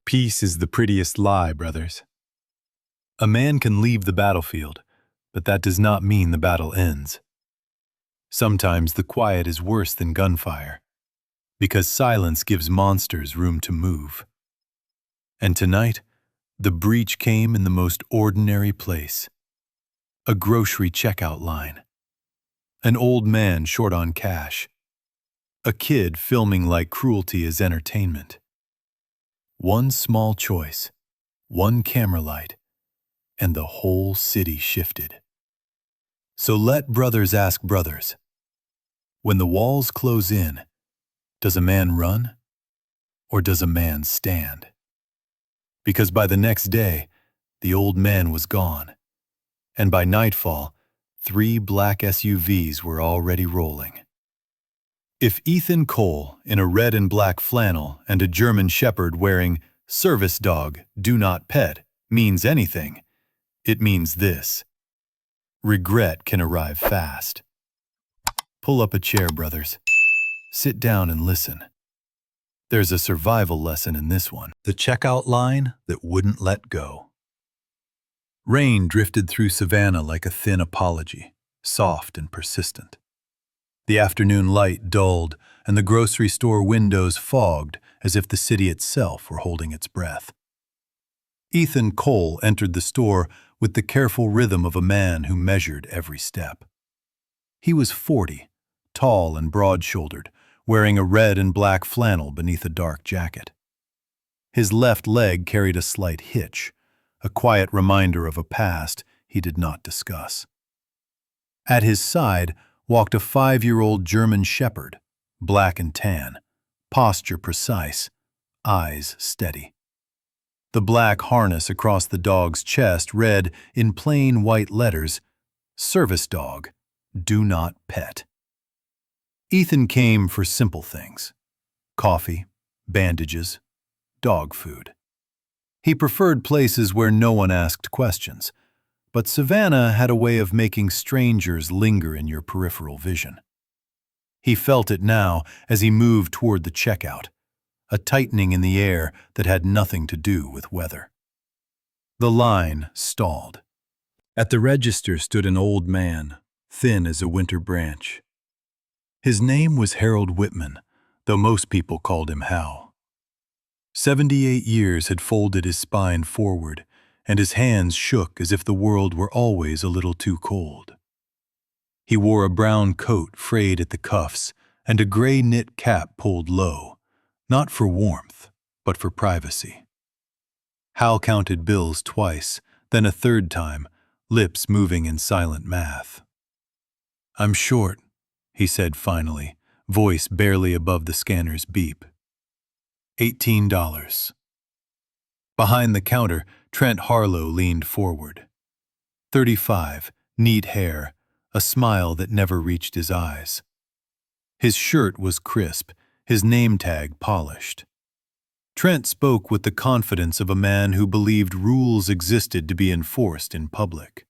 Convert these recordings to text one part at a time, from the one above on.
Peace is the prettiest lie, brothers. A man can leave the battlefield, but that does not mean the battle ends. Sometimes the quiet is worse than gunfire, because silence gives monsters room to move. And tonight, the breach came in the most ordinary place. A grocery checkout line. An old man short on cash. A kid filming like cruelty is entertainment. One small choice, one camera light, and the whole city shifted. So let brothers ask brothers. When the walls close in, does a man run or does a man stand? Because by the next day, the old man was gone, and by nightfall, 3 black SUVs were already rolling. If Ethan Cole, in a red and black flannel and a German shepherd wearing "Service Dog, Do Not Pet" means anything, it means this: regret can arrive fast. Pull up a chair, brothers. Sit down and listen. There's a survival lesson in this one. The checkout line that wouldn't let go. Rain drifted through Savannah like a thin apology, soft and persistent. The afternoon light dulled, and the grocery store windows fogged as if the city itself were holding its breath. Ethan Cole entered the store with the careful rhythm of a man who measured every step. He was 40, tall and broad-shouldered, wearing a red and black flannel beneath a dark jacket. His left leg carried a slight hitch, a quiet reminder of a past he did not discuss. At his side walked a 5-year-old German shepherd, black and tan, posture precise, eyes steady. The black harness across the dog's chest read in plain white letters, "Service Dog, Do Not Pet." Ethan came for simple things: coffee, bandages, dog food. He preferred places where no one asked questions, but Savannah had a way of making strangers linger in your peripheral vision. He felt it now as he moved toward the checkout, a tightening in the air that had nothing to do with weather. The line stalled. At the register stood an old man, thin as a winter branch. His name was Harold Whitman, though most people called him Hal. 78 years had folded his spine forward, and his hands shook as if the world were always a little too cold. He wore a brown coat frayed at the cuffs and a gray knit cap pulled low, not for warmth, but for privacy. Hal counted bills twice, then a third time, lips moving in silent math. "I'm short," he said finally, voice barely above the scanner's beep. $18. Behind the counter, Trent Harlow leaned forward. 35, neat hair, a smile that never reached his eyes. His shirt was crisp, his name tag polished. Trent spoke with the confidence of a man who believed rules existed to be enforced in public.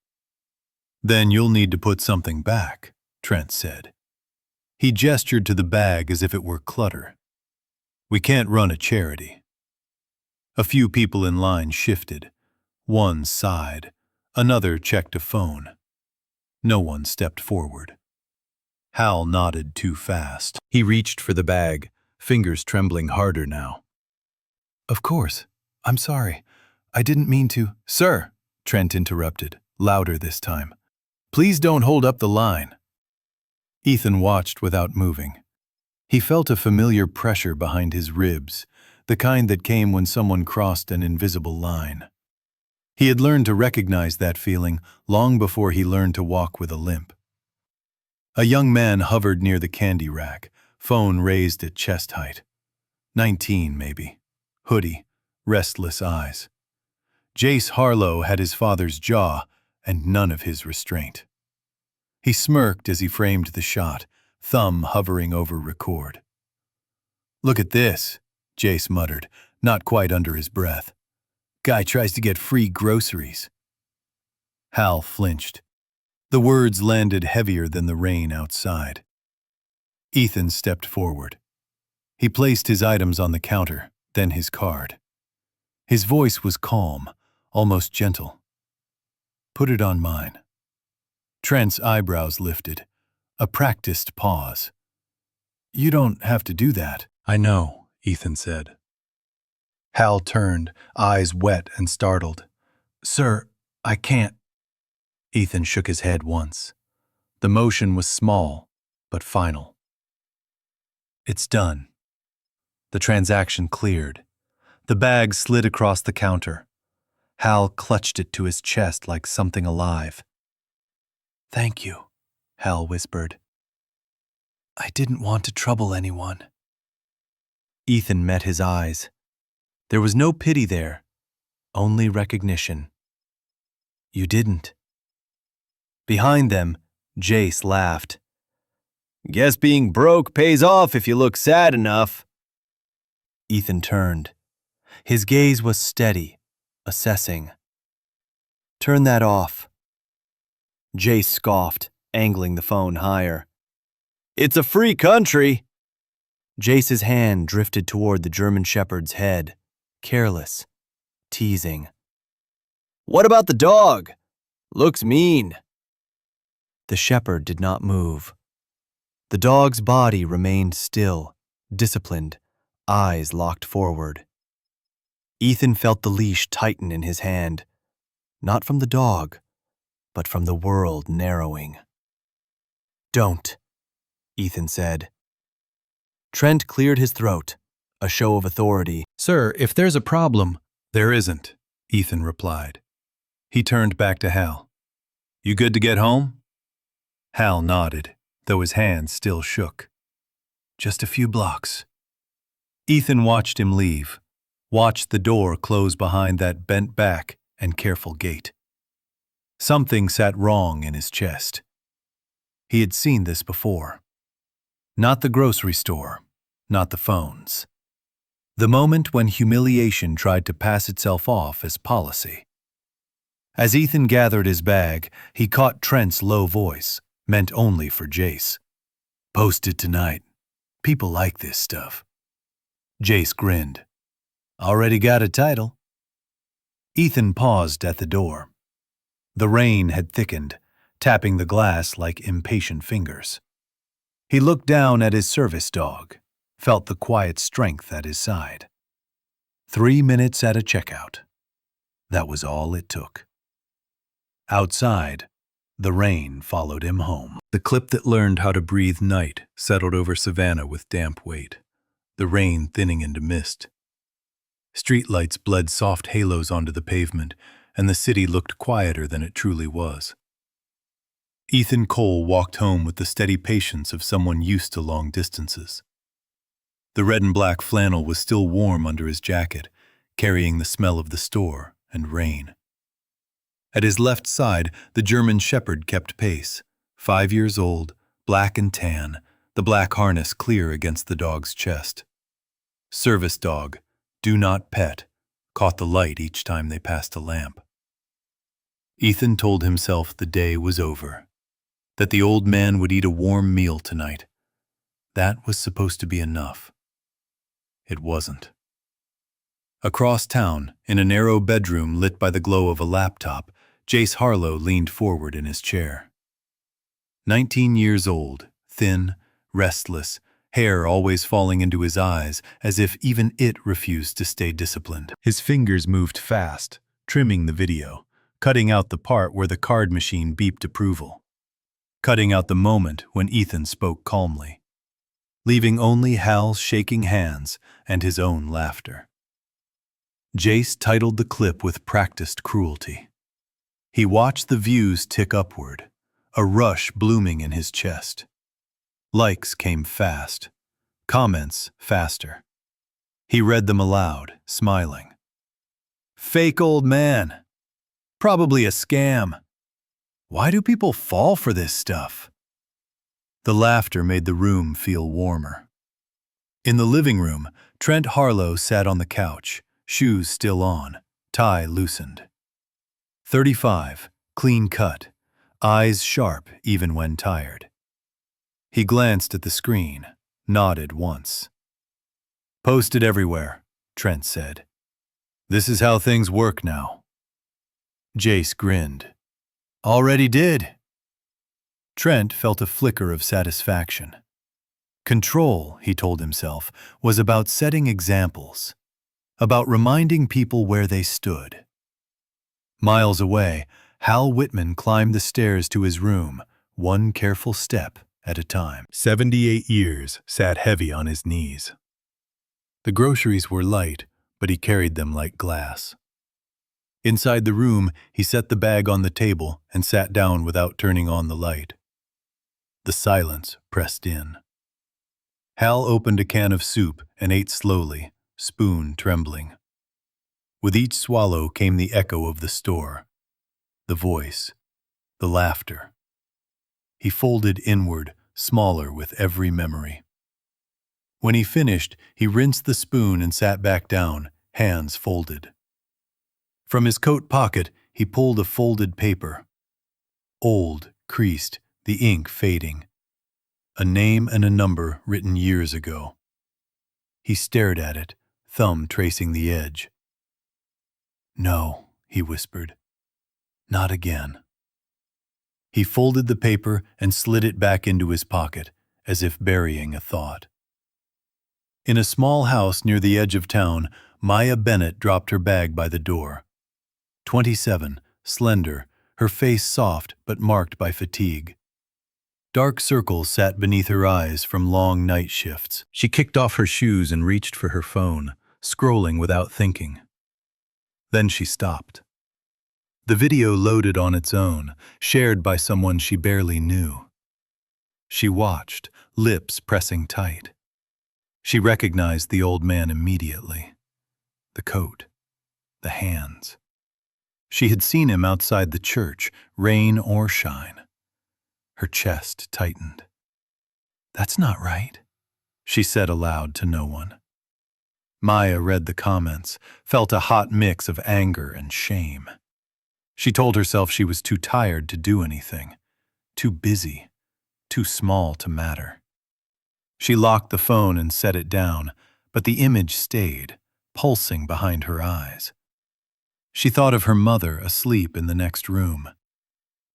"Then you'll need to put something back," Trent said. He gestured to the bag as if it were clutter. "We can't run a charity." A few people in line shifted. One sighed. Another checked a phone. No one stepped forward. Hal nodded too fast. He reached for the bag, fingers trembling harder now. "Of course. I'm sorry. I didn't mean to—" "Sir," Trent interrupted, louder this time. "Please don't hold up the line." Ethan watched without moving. He felt a familiar pressure behind his ribs, the kind that came when someone crossed an invisible line. He had learned to recognize that feeling long before he learned to walk with a limp. A young man hovered near the candy rack, phone raised at chest height. 19, maybe. Hoodie, restless eyes. Jace Harlow had his father's jaw and none of his restraint. He smirked as he framed the shot, thumb hovering over record. "Look at this," Jace muttered, not quite under his breath. "Guy tries to get free groceries." Hal flinched. The words landed heavier than the rain outside. Ethan stepped forward. He placed his items on the counter, then his card. His voice was calm, almost gentle. "Put it on mine." Trent's eyebrows lifted, a practiced pause. "You don't have to do that." "I know," Ethan said. Hal turned, eyes wet and startled. "Sir, I can't." Ethan shook his head once. The motion was small, but final. "It's done." The transaction cleared. The bag slid across the counter. Hal clutched it to his chest like something alive. "Thank you," Hal whispered. "I didn't want to trouble anyone." Ethan met his eyes. There was no pity there, only recognition. "You didn't." Behind them, Jace laughed. "Guess being broke pays off if you look sad enough." Ethan turned. His gaze was steady, assessing. "Turn that off." Jace scoffed, angling the phone higher. "It's a free country." Jace's hand drifted toward the German Shepherd's head, careless, teasing. "What about the dog? Looks mean." The shepherd did not move. The dog's body remained still, disciplined, eyes locked forward. Ethan felt the leash tighten in his hand, not from the dog, but from the world narrowing. "Don't," Ethan said. Trent cleared his throat, a show of authority. "Sir, if there's a problem—" "There isn't," Ethan replied. He turned back to Hal. "You good to get home?" Hal nodded, though his hand still shook. "Just a few blocks." Ethan watched him leave, watched the door close behind that bent back and careful gait. Something sat wrong in his chest. He had seen this before. Not the grocery store, not the phones. The moment when humiliation tried to pass itself off as policy. As Ethan gathered his bag, he caught Trent's low voice, meant only for Jace. "Posted tonight. People like this stuff." Jace grinned. "Already got a title." Ethan paused at the door. The rain had thickened, tapping the glass like impatient fingers. He looked down at his service dog, felt the quiet strength at his side. 3 minutes at a checkout. That was all it took. Outside, the rain followed him home. The clip that learned how to breathe night settled over Savannah with damp weight, the rain thinning into mist. Streetlights bled soft halos onto the pavement, and the city looked quieter than it truly was. Ethan Cole walked home with the steady patience of someone used to long distances. The red and black flannel was still warm under his jacket, carrying the smell of the store and rain. At his left side, the German Shepherd kept pace, 5 years old, black and tan, the black harness clear against the dog's chest. Service dog, do not pet, caught the light each time they passed a lamp. Ethan told himself the day was over, that the old man would eat a warm meal tonight. That was supposed to be enough. It wasn't. Across town, in a narrow bedroom lit by the glow of a laptop, Jace Harlow leaned forward in his chair. 19 years old, thin, restless, hair always falling into his eyes as if even it refused to stay disciplined. His fingers moved fast, trimming the video, cutting out the part where the card machine beeped approval, cutting out the moment when Ethan spoke calmly, leaving only Hal's shaking hands and his own laughter. Jace titled the clip with practiced cruelty. He watched the views tick upward, a rush blooming in his chest. Likes came fast, comments faster. He read them aloud, smiling. Fake old man. Probably a scam. Why do people fall for this stuff? The laughter made the room feel warmer. In the living room, Trent Harlow sat on the couch, shoes still on, tie loosened. 35, clean cut, eyes sharp even when tired. He glanced at the screen, nodded once. Posted everywhere, Trent said. This is how things work now. Jace grinned. Already did. Trent felt a flicker of satisfaction. Control, he told himself, was about setting examples, about reminding people where they stood. Miles away, Hal Whitman climbed the stairs to his room, one careful step at a time. 78 years sat heavy on his knees. The groceries were light, but he carried them like glass. Inside the room, he set the bag on the table and sat down without turning on the light. The silence pressed in. Hal opened a can of soup and ate slowly, spoon trembling. With each swallow came the echo of the store, the voice, the laughter. He folded inward, smaller with every memory. When he finished, he rinsed the spoon and sat back down, hands folded. From his coat pocket, he pulled a folded paper. Old, creased, the ink fading. A name and a number written years ago. He stared at it, thumb tracing the edge. No, he whispered. Not again. He folded the paper and slid it back into his pocket, as if burying a thought. In a small house near the edge of town, Maya Bennett dropped her bag by the door. 27, slender, her face soft but marked by fatigue. Dark circles sat beneath her eyes from long night shifts. She kicked off her shoes and reached for her phone, scrolling without thinking. Then she stopped. The video loaded on its own, shared by someone she barely knew. She watched, lips pressing tight. She recognized the old man immediately. The coat, the hands. She had seen him outside the church, rain or shine. Her chest tightened. That's not right, she said aloud to no one. Maya read the comments, felt a hot mix of anger and shame. She told herself she was too tired to do anything, too busy, too small to matter. She locked the phone and set it down, but the image stayed, pulsing behind her eyes. She thought of her mother asleep in the next room.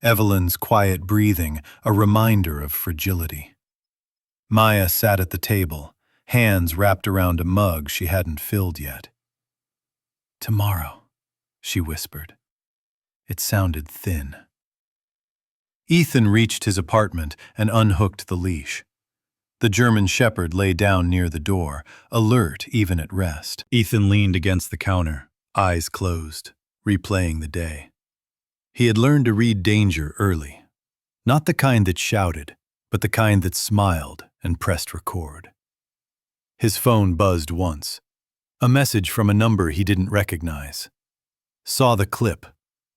Evelyn's quiet breathing, a reminder of fragility. Maya sat at the table, hands wrapped around a mug she hadn't filled yet. Tomorrow, she whispered. It sounded thin. Ethan reached his apartment and unhooked the leash. The German shepherd lay down near the door, alert even at rest. Ethan leaned against the counter, eyes closed, replaying the day. He had learned to read danger early. Not the kind that shouted, but the kind that smiled and pressed record. His phone buzzed once. A message from a number he didn't recognize. Saw the clip.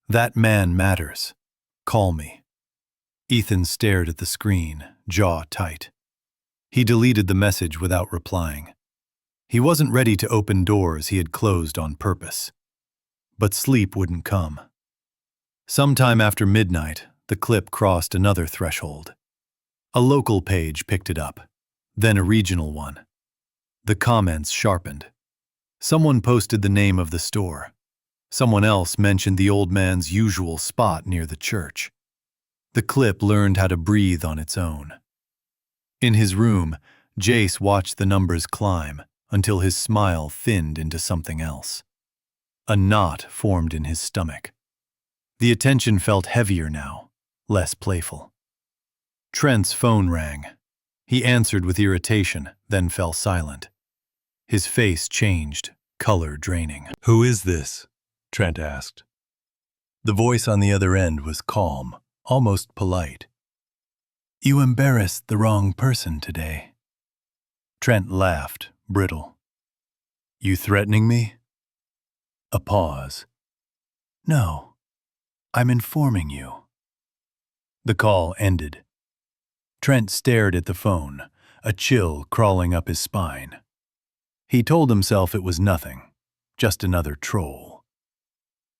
That man matters. Call me. Ethan stared at the screen, jaw tight. He deleted the message without replying. He wasn't ready to open doors he had closed on purpose. But sleep wouldn't come. Sometime after midnight, the clip crossed another threshold. A local page picked it up, then a regional one. The comments sharpened. Someone posted the name of the store. Someone else mentioned the old man's usual spot near the church. The clip learned how to breathe on its own. In his room, Jace watched the numbers climb until his smile thinned into something else. A knot formed in his stomach. The attention felt heavier now, less playful. Trent's phone rang. He answered with irritation, then fell silent. His face changed, color draining. "Who is this?" Trent asked. The voice on the other end was calm, almost polite. "You embarrassed the wrong person today." Trent laughed, brittle. "You threatening me?" A pause. "No. I'm informing you." The call ended. Trent stared at the phone, a chill crawling up his spine. He told himself it was nothing, just another troll.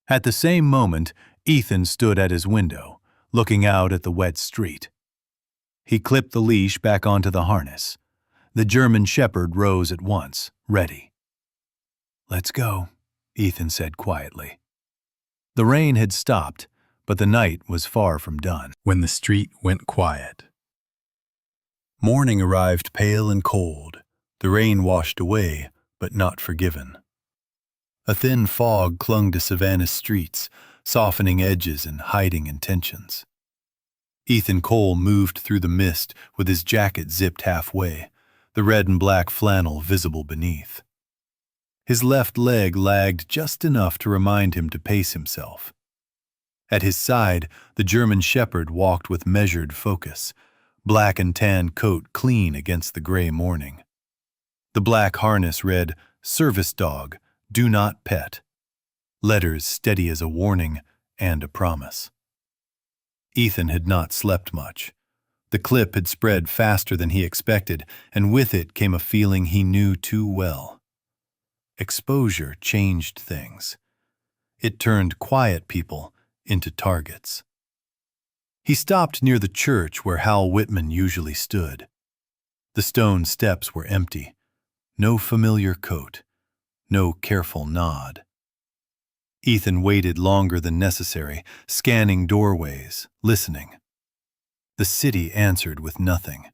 At the same moment, Ethan stood at his window, looking out at the wet street. He clipped the leash back onto the harness. The German shepherd rose at once, ready. "Let's go," Ethan said quietly. The rain had stopped, but the night was far from done when the street went quiet. Morning arrived pale and cold, the rain washed away, but not forgiven. A thin fog clung to Savannah's streets, softening edges and hiding intentions. Ethan Cole moved through the mist with his jacket zipped halfway, the red and black flannel visible beneath. His left leg lagged just enough to remind him to pace himself. At his side, the German shepherd walked with measured focus, black and tan coat clean against the gray morning. The black harness read, "Service dog, do not pet," letters steady as a warning and a promise. Ethan had not slept much. The clip had spread faster than he expected, and with it came a feeling he knew too well. Exposure changed things. It turned quiet people into targets. He stopped near the church where Hal Whitman usually stood. The stone steps were empty. No familiar coat. No careful nod. Ethan waited longer than necessary, scanning doorways, listening. The city answered with nothing.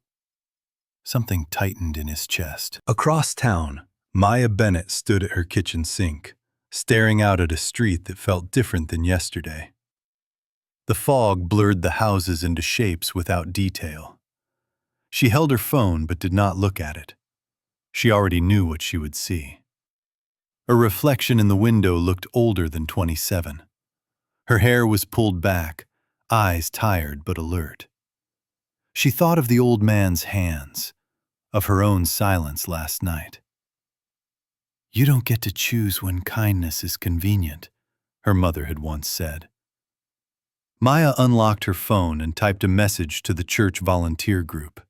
Something tightened in his chest. Across town, Maya Bennett stood at her kitchen sink, staring out at a street that felt different than yesterday. The fog blurred the houses into shapes without detail. She held her phone but did not look at it. She already knew what she would see. A reflection in the window looked older than 27. Her hair was pulled back, eyes tired but alert. She thought of the old man's hands, of her own silence last night. "You don't get to choose when kindness is convenient," her mother had once said. Maya unlocked her phone and typed a message to the church volunteer group.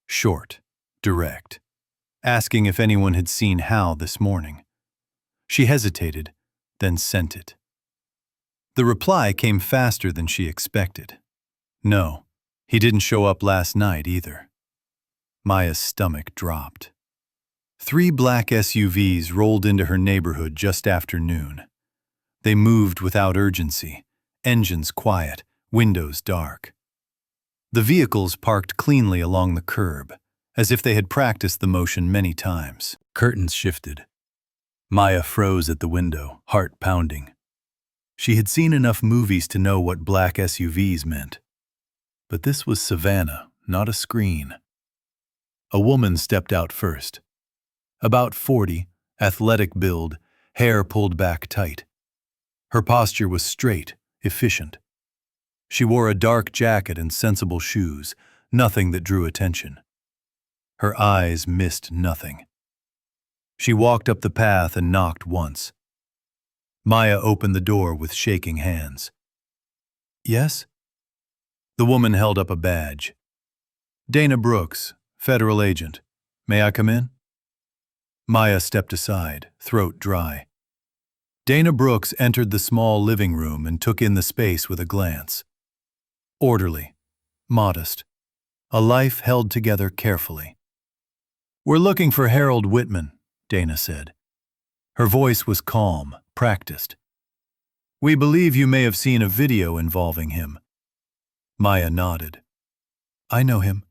Short, direct, asking if anyone had seen Hal this morning. She hesitated, then sent it. The reply came faster than she expected. No, he didn't show up last night either. Maya's stomach dropped. 3 black SUVs rolled into her neighborhood just after noon. They moved without urgency, engines quiet, windows dark. The vehicles parked cleanly along the curb, as if they had practiced the motion many times. Curtains shifted. Maya froze at the window, heart pounding. She had seen enough movies to know what black SUVs meant. But this was Savannah, not a screen. A woman stepped out first. About 40, athletic build, hair pulled back tight. Her posture was straight, efficient. She wore a dark jacket and sensible shoes, nothing that drew attention. Her eyes missed nothing. She walked up the path and knocked once. Maya opened the door with shaking hands. "Yes?" The woman held up a badge. "Dana Brooks, federal agent. May I come in?" Maya stepped aside, throat dry. Dana Brooks entered the small living room and took in the space with a glance. Orderly, modest, a life held together carefully. "We're looking for Harold Whitman," Dana said. Her voice was calm, practiced. "We believe you may have seen a video involving him." Maya nodded. "I know him.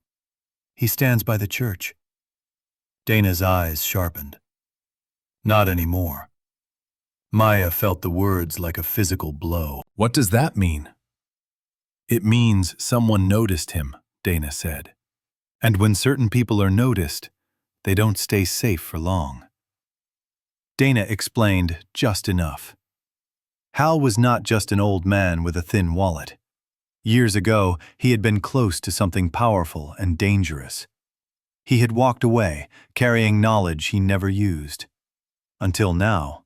He stands by the church." Dana's eyes sharpened. "Not anymore." Maya felt the words like a physical blow. "What does that mean?" "It means someone noticed him," Dana said. "And when certain people are noticed, they don't stay safe for long." Dana explained just enough. Hal was not just an old man with a thin wallet. Years ago, he had been close to something powerful and dangerous. He had walked away, carrying knowledge he never used. Until now,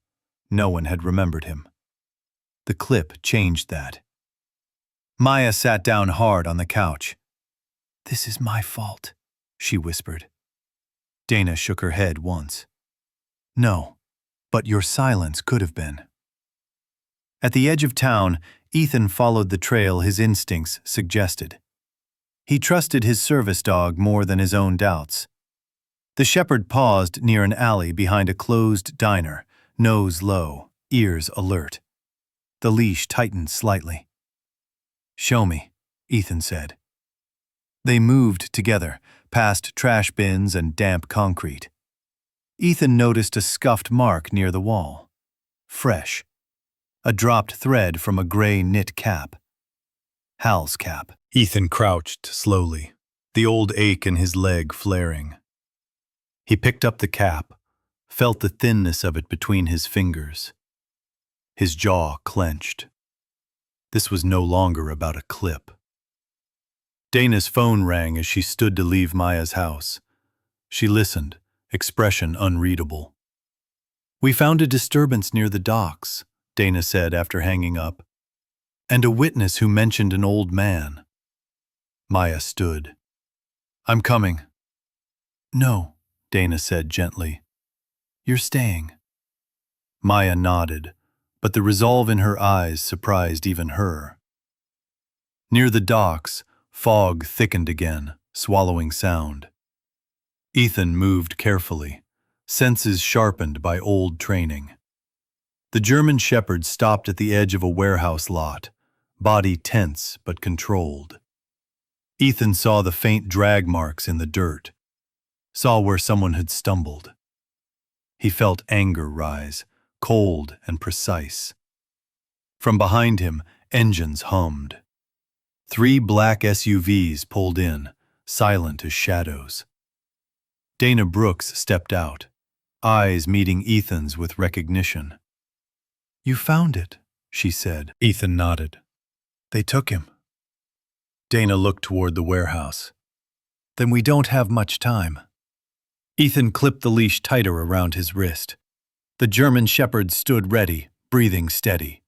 no one had remembered him. The clip changed that. Maya sat down hard on the couch. "This is my fault," she whispered. Dana shook her head once. "No, but your silence could have been." At the edge of town, Ethan followed the trail his instincts suggested. He trusted his service dog more than his own doubts. The shepherd paused near an alley behind a closed diner, nose low, ears alert. The leash tightened slightly. "Show me," Ethan said. They moved together, past trash bins and damp concrete. Ethan noticed a scuffed mark near the wall. Fresh. A dropped thread from a gray knit cap. Hal's cap. Ethan crouched slowly, the old ache in his leg flaring. He picked up the cap, felt the thinness of it between his fingers. His jaw clenched. This was no longer about a clip. Dana's phone rang as she stood to leave Maya's house. She listened, expression unreadable. "We found a disturbance near the docks," Dana said after hanging up, "and a witness who mentioned an old man." Maya stood. "I'm coming." "No," Dana said gently. "You're staying." Maya nodded, but the resolve in her eyes surprised even her. Near the docks, fog thickened again, swallowing sound. Ethan moved carefully, senses sharpened by old training. The German Shepherd stopped at the edge of a warehouse lot, body tense but controlled. Ethan saw the faint drag marks in the dirt, saw where someone had stumbled. He felt anger rise, cold and precise. From behind him, engines hummed. 3 black SUVs pulled in, silent as shadows. Dana Brooks stepped out, eyes meeting Ethan's with recognition. "You found it," she said. Ethan nodded. "They took him." Dana looked toward the warehouse. "Then we don't have much time." Ethan clipped the leash tighter around his wrist. The German Shepherd stood ready, breathing steady.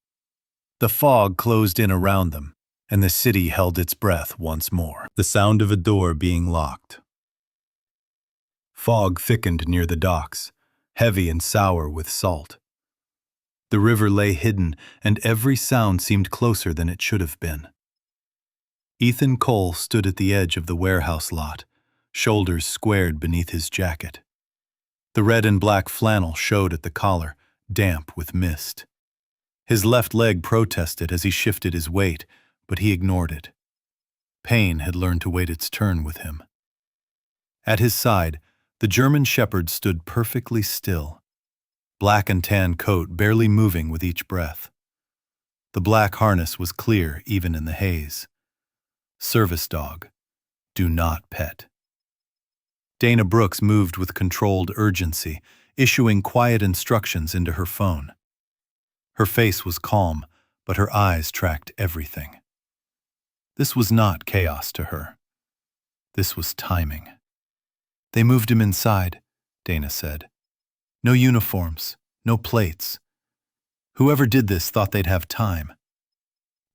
The fog closed in around them, and the city held its breath once more. The sound of a door being locked. Fog thickened near the docks, heavy and sour with salt. The river lay hidden, and every sound seemed closer than it should have been. Ethan Cole stood at the edge of the warehouse lot, shoulders squared beneath his jacket. The red and black flannel showed at the collar, damp with mist. His left leg protested as he shifted his weight, but he ignored it. Pain had learned to wait its turn with him. At his side, the German Shepherd stood perfectly still, black and tan coat barely moving with each breath. The black harness was clear even in the haze. Service dog. Do not pet. Dana Brooks moved with controlled urgency, issuing quiet instructions into her phone. Her face was calm, but her eyes tracked everything. This was not chaos to her. This was timing. "They moved him inside," Dana said. "No uniforms, no plates. Whoever did this thought they'd have time."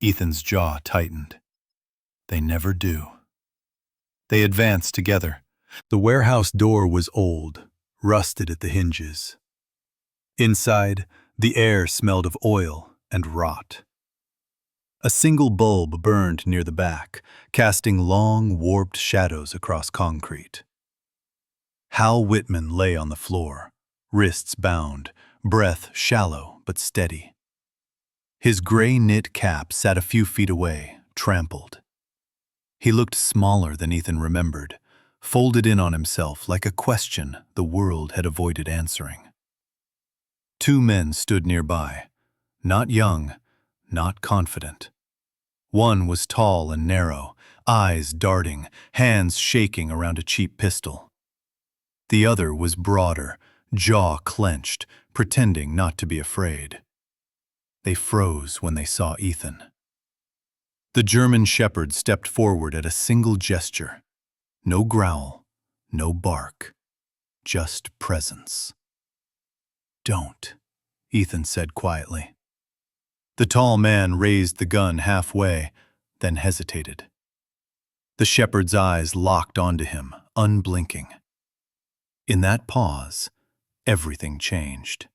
Ethan's jaw tightened. They never do. They advanced together. The warehouse door was old, rusted at the hinges. Inside, the air smelled of oil and rot. A single bulb burned near the back, casting long, warped shadows across concrete. Hal Whitman lay on the floor, wrists bound, breath shallow but steady. His gray knit cap sat a few feet away, trampled. He looked smaller than Ethan remembered, folded in on himself like a question the world had avoided answering. 2 men stood nearby, not young, not confident. One was tall and narrow, eyes darting, hands shaking around a cheap pistol. The other was broader, jaw clenched, pretending not to be afraid. They froze when they saw Ethan. The German Shepherd stepped forward at a single gesture. No growl, no bark, just presence. "Don't," Ethan said quietly. The tall man raised the gun halfway, then hesitated. The shepherd's eyes locked onto him, unblinking. In that pause, everything changed.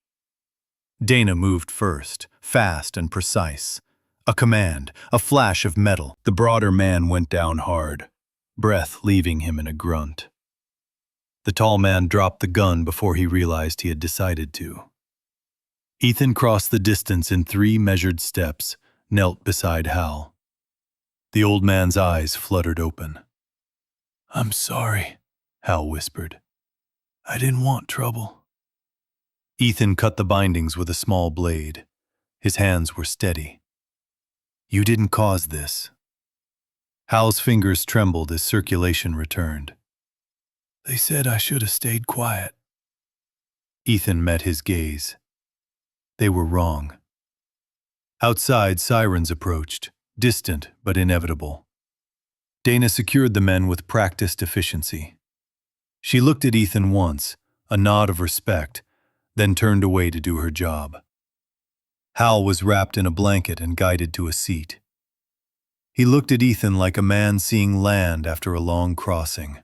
Dana moved first, fast and precise. A command, a flash of metal. The broader man went down hard, breath leaving him in a grunt. The tall man dropped the gun before he realized he had decided to. Ethan crossed the distance in 3 measured steps, knelt beside Hal. The old man's eyes fluttered open. "I'm sorry," Hal whispered. "I didn't want trouble." Ethan cut the bindings with a small blade. His hands were steady. "You didn't cause this." Hal's fingers trembled as circulation returned. "They said I should have stayed quiet." Ethan met his gaze. They were wrong. Outside, sirens approached, distant but inevitable. Dana secured the men with practiced efficiency. She looked at Ethan once, a nod of respect, then turned away to do her job. Hal was wrapped in a blanket and guided to a seat. He looked at Ethan like a man seeing land after a long crossing.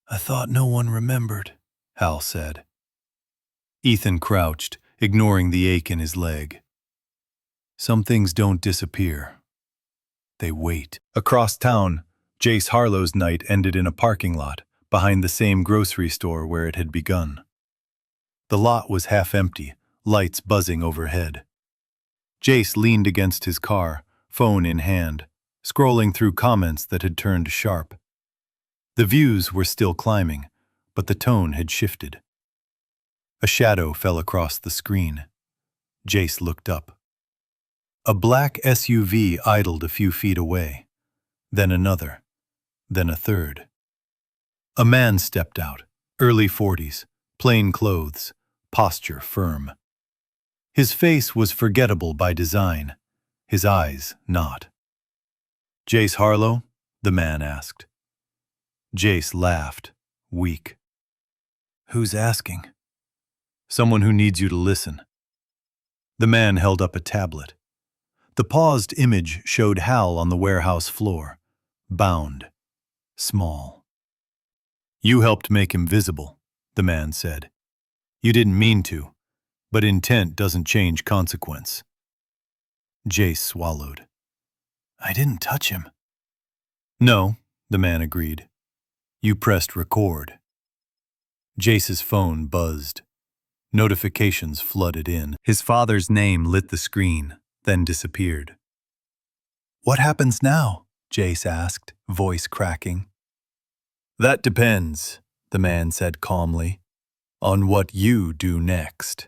"I thought no one remembered," Hal said. Ethan crouched, ignoring the ache in his leg. Some things don't disappear. They wait. Across town, Jace Harlow's night ended in a parking lot, behind the same grocery store where it had begun. The lot was half empty, lights buzzing overhead. Jace leaned against his car, phone in hand, scrolling through comments that had turned sharp. The views were still climbing, but the tone had shifted. A shadow fell across the screen. Jace looked up. A black SUV idled a few feet away, then another, then a third. A man stepped out, early 40s, plain clothes, posture firm. His face was forgettable by design, his eyes not. "Jace Harlow?" the man asked. Jace laughed, weak. "Who's asking?" "Someone who needs you to listen." The man held up a tablet. The paused image showed Hal on the warehouse floor, bound, small. "You helped make him visible," the man said. "You didn't mean to, but intent doesn't change consequence." Jace swallowed. "I didn't touch him." "No," the man agreed. "You pressed record." Jace's phone buzzed. Notifications flooded in. His father's name lit the screen, then disappeared. "What happens now?" Jace asked, voice cracking. "That depends," the man said calmly, "on what you do next."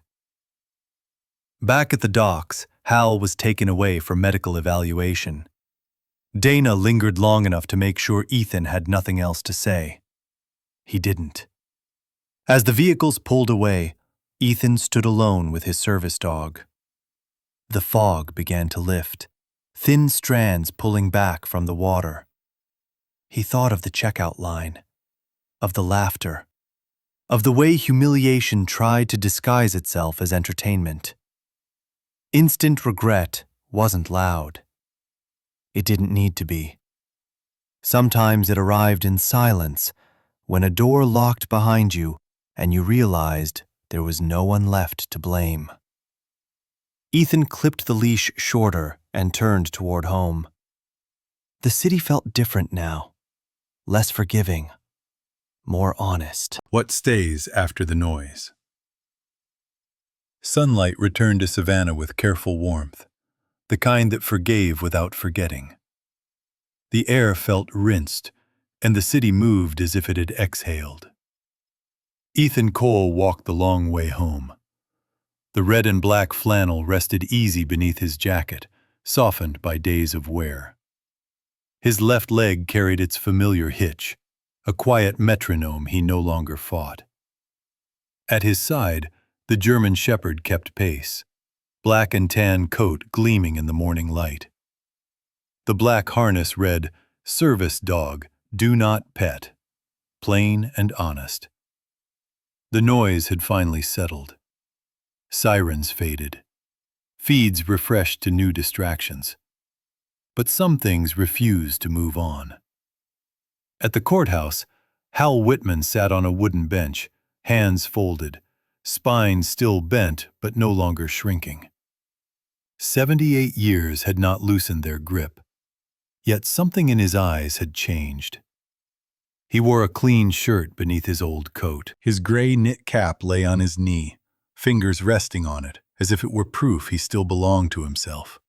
Back at the docks, Hal was taken away for medical evaluation. Dana lingered long enough to make sure Ethan had nothing else to say. He didn't. As the vehicles pulled away, Ethan stood alone with his service dog. The fog began to lift, thin strands pulling back from the water. He thought of the checkout line, of the laughter, of the way humiliation tried to disguise itself as entertainment. Instant regret wasn't loud. It didn't need to be. Sometimes it arrived in silence, when a door locked behind you and you realized there was no one left to blame. Ethan clipped the leash shorter and turned toward home. The city felt different now, less forgiving, more honest. What stays after the noise? Sunlight returned to Savannah with careful warmth, the kind that forgave without forgetting. The air felt rinsed, and the city moved as if it had exhaled. Ethan Cole walked the long way home. The red and black flannel rested easy beneath his jacket, softened by days of wear. His left leg carried its familiar hitch, a quiet metronome he no longer fought. At his side, the German shepherd kept pace, black and tan coat gleaming in the morning light. The black harness read, "Service dog, do not pet," plain and honest. The noise had finally settled. Sirens faded. Feeds refreshed to new distractions. But some things refused to move on. At the courthouse, Hal Whitman sat on a wooden bench, hands folded, spine still bent but no longer shrinking. 78 years had not loosened their grip, yet something in his eyes had changed. He wore a clean shirt beneath his old coat. His gray knit cap lay on his knee, fingers resting on it, as if it were proof he still belonged to himself.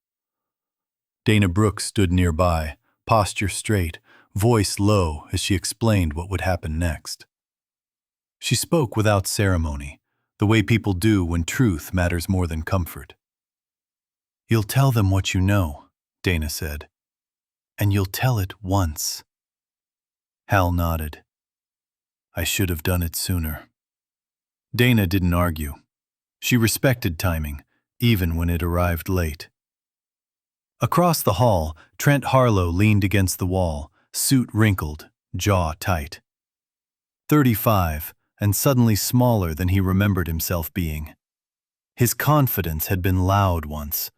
Dana Brooks stood nearby, posture straight, voice low as she explained what would happen next. She spoke without ceremony, the way people do when truth matters more than comfort. "You'll tell them what you know," Dana said, "and you'll tell it once." Hal nodded. "I should have done it sooner." Dana didn't argue. She respected timing, even when it arrived late. Across the hall, Trent Harlow leaned against the wall, suit wrinkled, jaw tight. 35, and suddenly smaller than he remembered himself being. His confidence had been loud once.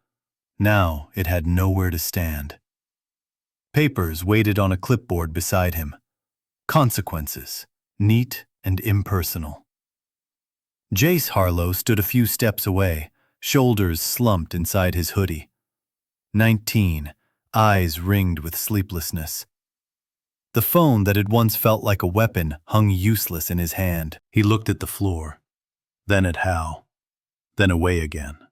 Now it had nowhere to stand. Papers waited on a clipboard beside him. Consequences, neat and impersonal. Jace Harlow stood a few steps away, shoulders slumped inside his hoodie. 19, eyes ringed with sleeplessness. The phone that had once felt like a weapon hung useless in his hand. He looked at the floor, then at Hal, then away again.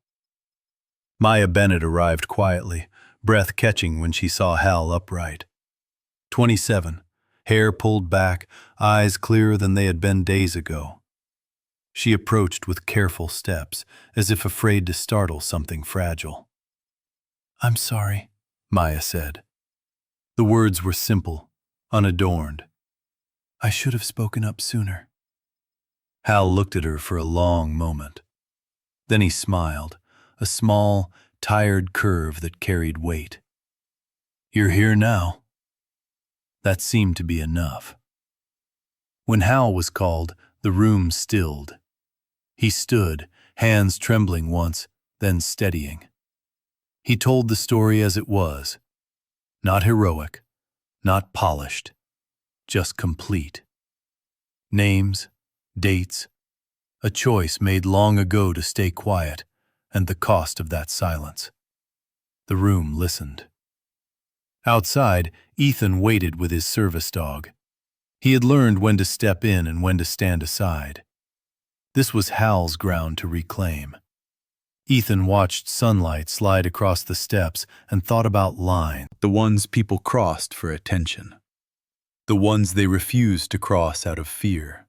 Maya Bennett arrived quietly, breath catching when she saw Hal upright. 27, hair pulled back, eyes clearer than they had been days ago. She approached with careful steps, as if afraid to startle something fragile. "I'm sorry," Maya said. The words were simple, unadorned. "I should have spoken up sooner." Hal looked at her for a long moment. Then he smiled, a small, tired curve that carried weight. "You're here now." That seemed to be enough. When Hal was called, the room stilled. He stood, hands trembling once, then steadying. He told the story as it was. Not heroic, not polished, just complete. Names, dates, a choice made long ago to stay quiet, and the cost of that silence. The room listened. Outside, Ethan waited with his service dog. He had learned when to step in and when to stand aside. This was Hal's ground to reclaim. Ethan watched sunlight slide across the steps and thought about lines, the ones people crossed for attention, the ones they refused to cross out of fear,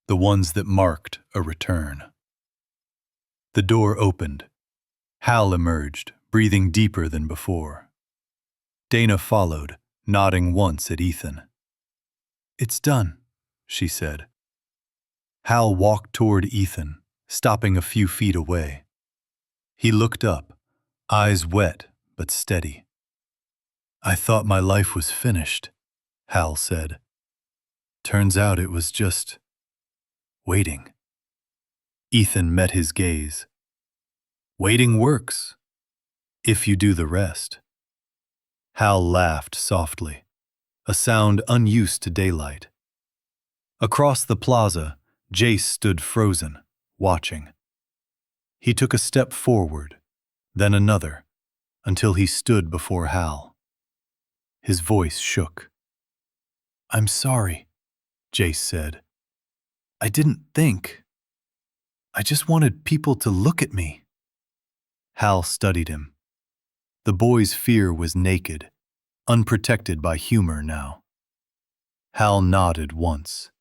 the ones that marked a return. The door opened. Hal emerged, breathing deeper than before. Dana followed, nodding once at Ethan. "It's done," she said. Hal walked toward Ethan, stopping a few feet away. He looked up, eyes wet but steady. "I thought my life was finished," Hal said. "Turns out it was just waiting." Ethan met his gaze. "Waiting works, if you do the rest." Hal laughed softly, a sound unused to daylight. Across the plaza, Jace stood frozen, watching. He took a step forward, then another, until he stood before Hal. His voice shook. "I'm sorry," Jace said. "I didn't think. I just wanted people to look at me." Hal studied him. The boy's fear was naked, unprotected by humor now. Hal nodded once.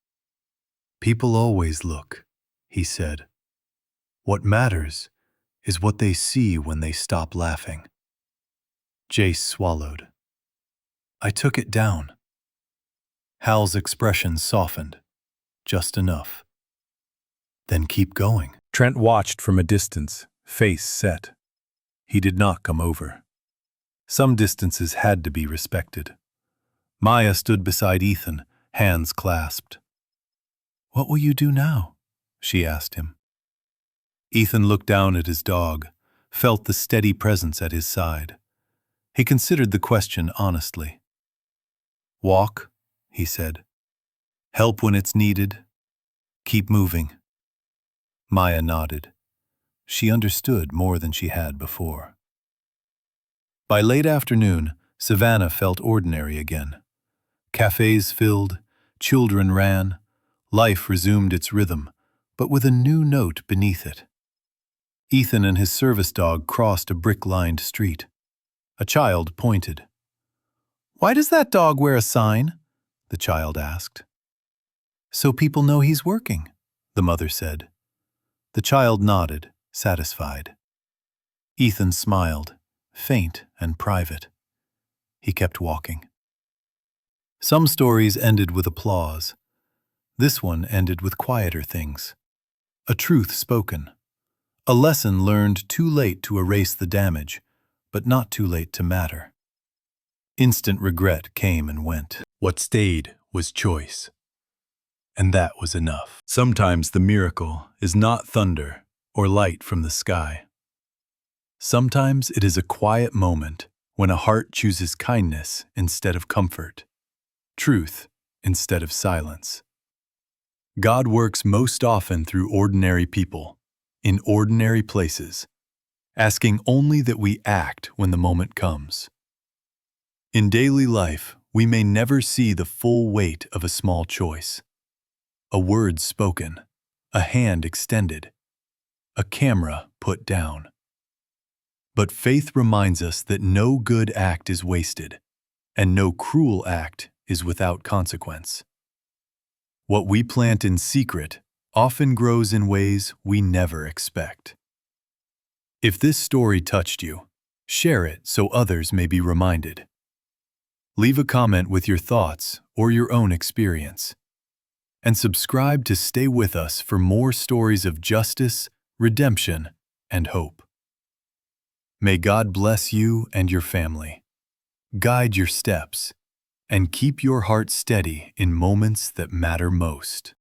"People always look," he said. "What matters is what they see when they stop laughing." Jace swallowed. "I took it down." Hal's expression softened, just enough. "Then keep going." Trent watched from a distance, face set. He did not come over. Some distances had to be respected. Maya stood beside Ethan, hands clasped. "What will you do now?" she asked him. Ethan looked down at his dog, felt the steady presence at his side. He considered the question honestly. "Walk," he said. "Help when it's needed. Keep moving." Maya nodded. She understood more than she had before. By late afternoon, Savannah felt ordinary again. Cafes filled, children ran, life resumed its rhythm, but with a new note beneath it. Ethan and his service dog crossed a brick-lined street. A child pointed. "Why does that dog wear a sign?" the child asked. "So people know he's working," the mother said. The child nodded, satisfied. Ethan smiled, faint and private. He kept walking. Some stories ended with applause. This one ended with quieter things. A truth spoken. A lesson learned too late to erase the damage, but not too late to matter. Instant regret came and went. What stayed was choice. And that was enough. Sometimes the miracle is not thunder or light from the sky. Sometimes it is a quiet moment when a heart chooses kindness instead of comfort, truth instead of silence. God works most often through ordinary people, in ordinary places, asking only that we act when the moment comes. In daily life, we may never see the full weight of a small choice. A word spoken, a hand extended, a camera put down. But faith reminds us that no good act is wasted, and no cruel act is without consequence. What we plant in secret often grows in ways we never expect. If this story touched you, share it so others may be reminded. Leave a comment with your thoughts or your own experience. And subscribe to stay with us for more stories of justice, redemption, and hope. May God bless you and your family, guide your steps, and keep your heart steady in moments that matter most.